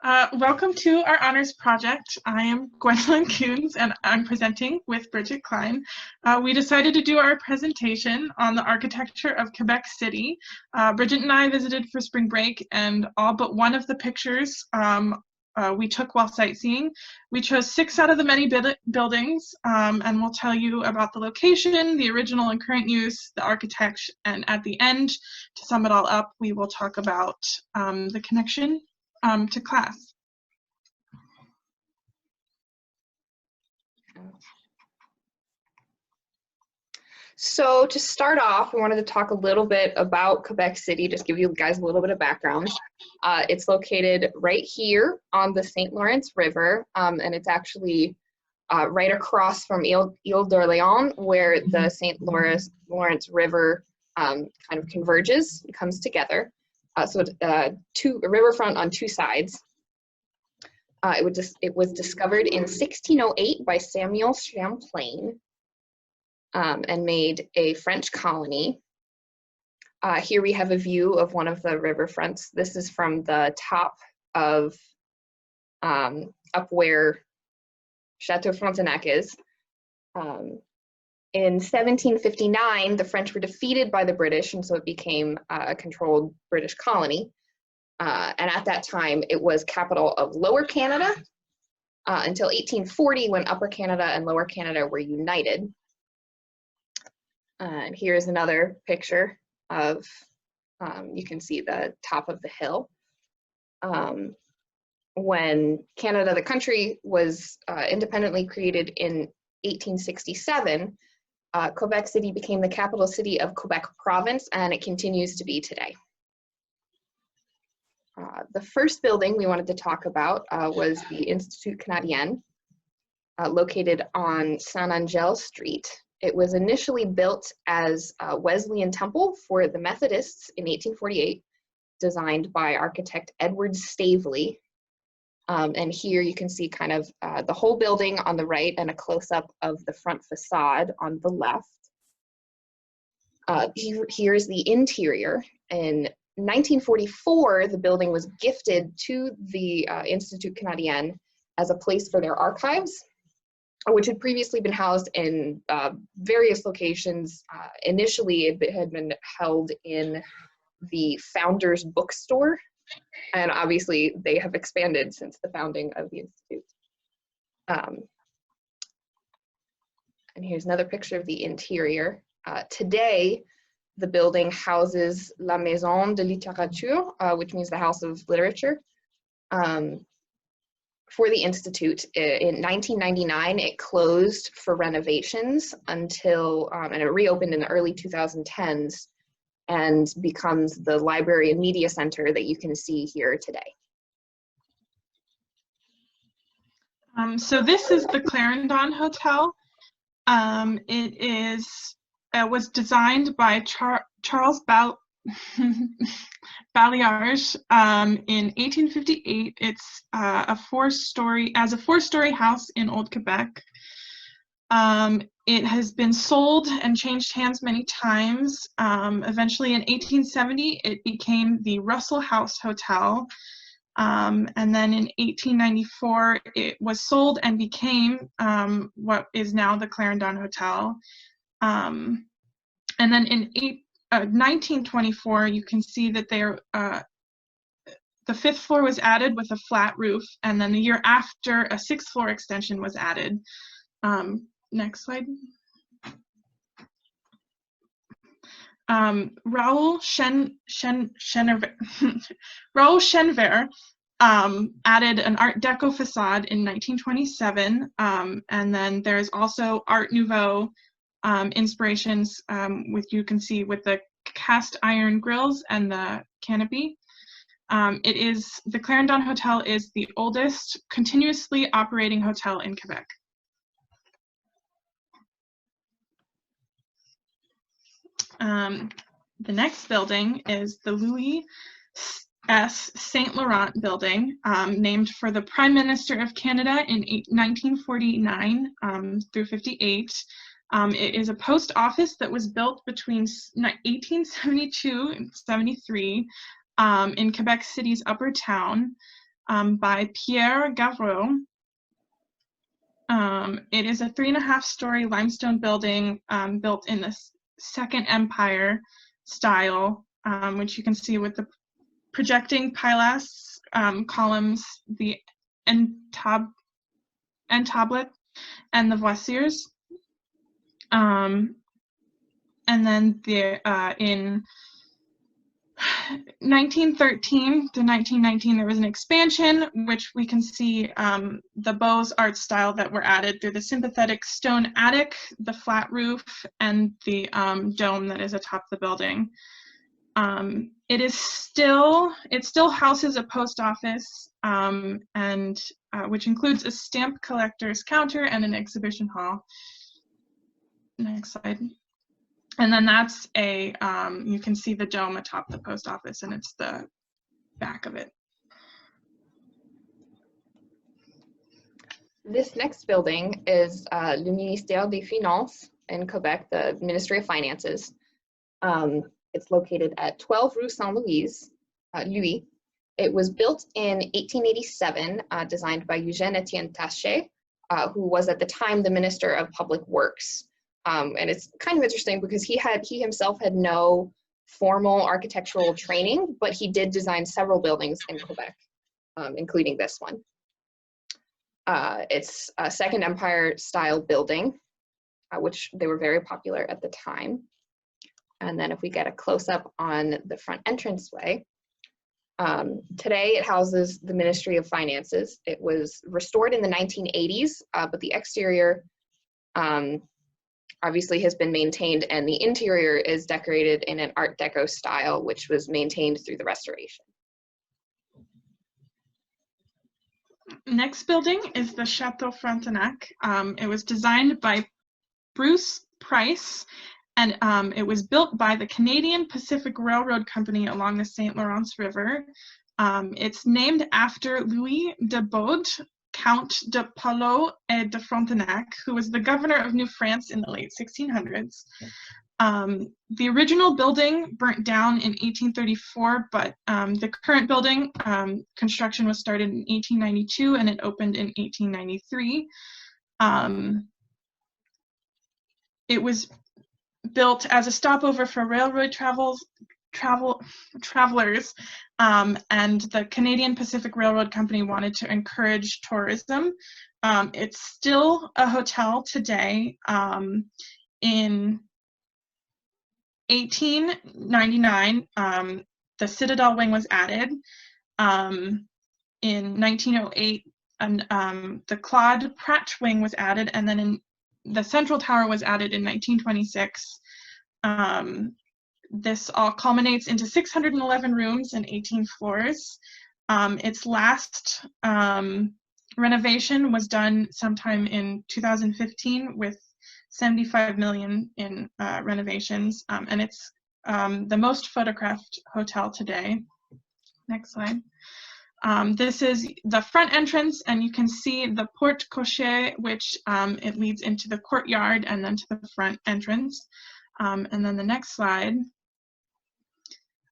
Welcome to our honors project. I am Gwen Kunz and I'm presenting with Bridget Kline. We decided to do our presentation on the architecture of Quebec City. Bridget and I visited for spring break, and all but one of the pictures we took while sightseeing. We chose 6 out of the many buildings, and we'll tell you about the location, the original and current use, the architecture, and at the end, to sum it all up, we will talk about the connection to class. So to start off, we wanted to talk a little bit about Quebec City, just give you guys a little bit of background. It's located right here on the St. Lawrence River, and it's actually right across from Ile d'Orléans, where the St. Lawrence River kind of converges and comes together. So it's a riverfront on 2 sides. It was discovered in 1608 by Samuel Champlain and made a French colony. Here we have a view of one of the riverfronts. This is from the top of up where Chateau Frontenac is. In 1759, the French were defeated by the British, and so it became a controlled British colony. And at that time, it was capital of Lower Canada until 1840, when Upper Canada and Lower Canada were united. And here's another picture of, you can see the top of the hill. When Canada, the country, was independently created in 1867, Quebec City became the capital city of Quebec province, and it continues to be today. The first building we wanted to talk about was the Institut Canadien, located on Saint-Angèle Street. It was initially built as a Wesleyan temple for the Methodists in 1848, designed by architect Edward Staveley. And here you can see kind of the whole building on the right and a close-up of the front facade on the left. Here's the interior. In 1944, the building was gifted to the Institut Canadien as a place for their archives, which had previously been housed in various locations. Initially, it had been held in the Founders Bookstore, and obviously they have expanded since the founding of the Institute. And here's another picture of the interior. Today, the building houses La Maison de Littérature, which means the House of Literature. For the Institute. In 1999, it closed for renovations until, and it reopened in the early 2010s and becomes the library and media center that you can see here today. So this is the Clarendon Hotel. It was designed by Charles Bailliage in 1858. It's a 4-story house in Old Quebec. It has been sold and changed hands many times. Eventually in 1870, it became the Russell House Hotel. And then in 1894, it was sold and became what is now the Clarendon Hotel. And then in 1924, you can see that the 5th floor was added with a flat roof, and then the year after, a 6th floor extension was added. Next slide. Raoul Chenvert added an Art Deco facade in 1927, and then there's also Art Nouveau inspirations, you can see with the cast iron grills and the canopy. The Clarendon Hotel is the oldest continuously operating hotel in Quebec. The next building is the Louis S. Saint Laurent building, named for the Prime Minister of Canada in 1949 through 58. It is a post office that was built between 1872 and 73 in Quebec City's Upper Town. by Pierre Gavreau. It is a 3.5-story limestone building built in the Second Empire style, which you can see with the projecting pilas, columns, the entablet, and the voissiers. And then in 1913 to 1919, there was an expansion, which we can see the Beaux Arts style that were added through the sympathetic stone attic, the flat roof, and the dome that is atop the building. It still houses a post office, and which includes a stamp collector's counter and an exhibition hall. Next slide. And then that's you can see the dome atop the post office, and it's the back of it. This next building is Le Ministère des Finances in Quebec, the Ministry of Finances. It's located at 12 Rue Saint-Louis. It was built in 1887, designed by Eugène Etienne Taché, who was at the time the Minister of Public Works. And it's kind of interesting because he himself had no formal architectural training, but he did design several buildings in Quebec, including this one. It's a Second Empire style building, which they were very popular at the time. And then if we get a close-up on the front entranceway, today it houses the Ministry of Finances. It was restored in the 1980s, but the exterior obviously has been maintained, and the interior is decorated in an Art Deco style, which was maintained through the restoration. Next building is the Chateau Frontenac. It was designed by Bruce Price, and it was built by the Canadian Pacific Railroad Company along the St. Lawrence River. It's named after Louis de Bode, Count de Palau et de Frontenac, who was the governor of New France in the late 1600s. The original building burnt down in 1834, but the current building construction was started in 1892 and it opened in 1893. It was built as a stopover for railroad travelers, and the Canadian Pacific Railroad Company wanted to encourage tourism. It's still a hotel today. In 1899, the Citadel wing was added. In 1908, the Claude Pratt wing was added, and then the Central Tower was added in 1926. This all culminates into 611 rooms and 18 floors. Its last renovation was done sometime in 2015 with 75 million in renovations, and it's the most photographed hotel today. Next slide. This is the front entrance, and you can see the porte cochere, which it leads into the courtyard and then to the front entrance. And then the next slide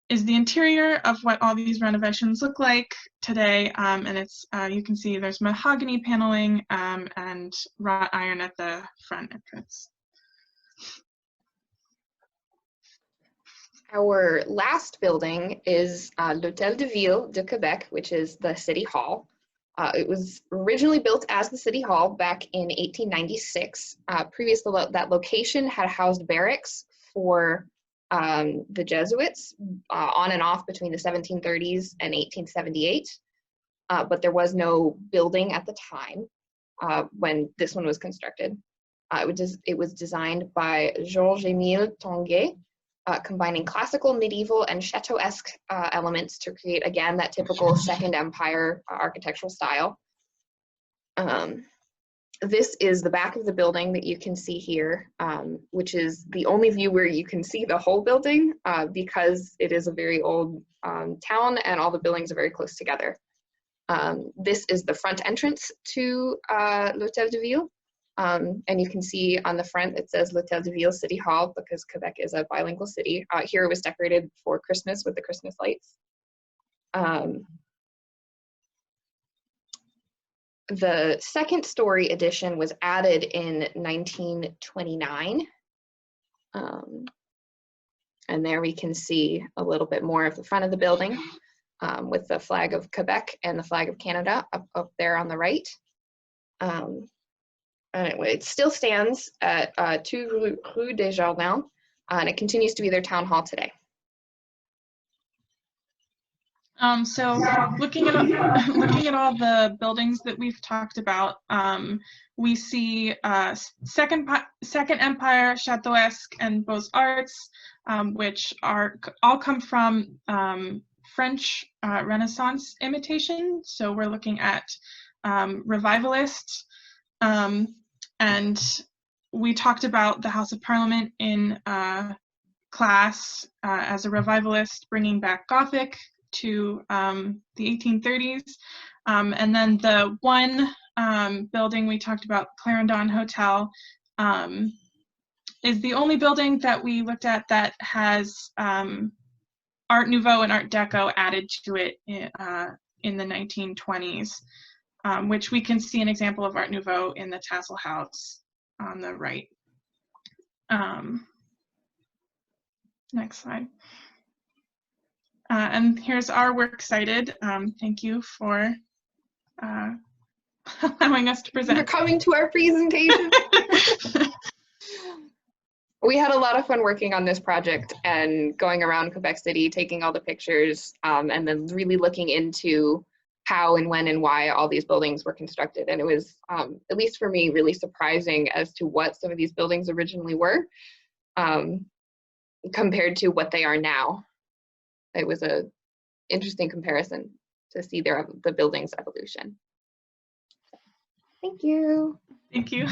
is the interior of what all these renovations look like today, and it's you can see there's mahogany paneling and wrought iron at the front entrance. Our last building is l'Hôtel de Ville de Quebec, which is the City Hall. It was originally built as the City Hall back in 1896. Previously, that location had housed barracks for the Jesuits on and off between the 1730s and 1878, but there was no building at the time when this one was constructed. It was designed by Georges-Émile Tanguay, combining classical, medieval, and chateau-esque elements to create, again, that typical Second Empire architectural style. This is the back of the building that you can see here, which is the only view where you can see the whole building because it is a very old town and all the buildings are very close together. This is the front entrance to l'Hôtel de Ville. And you can see on the front it says L'Hôtel de Ville City Hall because Quebec is a bilingual city. Here it was decorated for Christmas with the Christmas lights. The second story addition was added in 1929. And there we can see a little bit more of the front of the building with the flag of Quebec and the flag of Canada up there on the right. And it still stands at 2 Rue des Jardins, and it continues to be their town hall today. So looking at all the buildings that we've talked about, we see Second Empire, Chateauesque, and Beaux-Arts, which all come from French Renaissance imitation. So we're looking at revivalists, and we talked about the House of Parliament in class as a revivalist, bringing back Gothic to the 1830s. And then the one building we talked about, Clarendon Hotel, is the only building that we looked at that has Art Nouveau and Art Deco added to it in the 1920s, which we can see an example of Art Nouveau in the Tassel House on the right. Next slide. And here's our works cited. Thank you for allowing us to present. You're coming to our presentation. We had a lot of fun working on this project and going around Quebec City, taking all the pictures, and then really looking into how and when and why all these buildings were constructed. And it was, at least for me, really surprising as to what some of these buildings originally were compared to what they are now. It was an interesting comparison to see the building's evolution. Thank you. Thank you.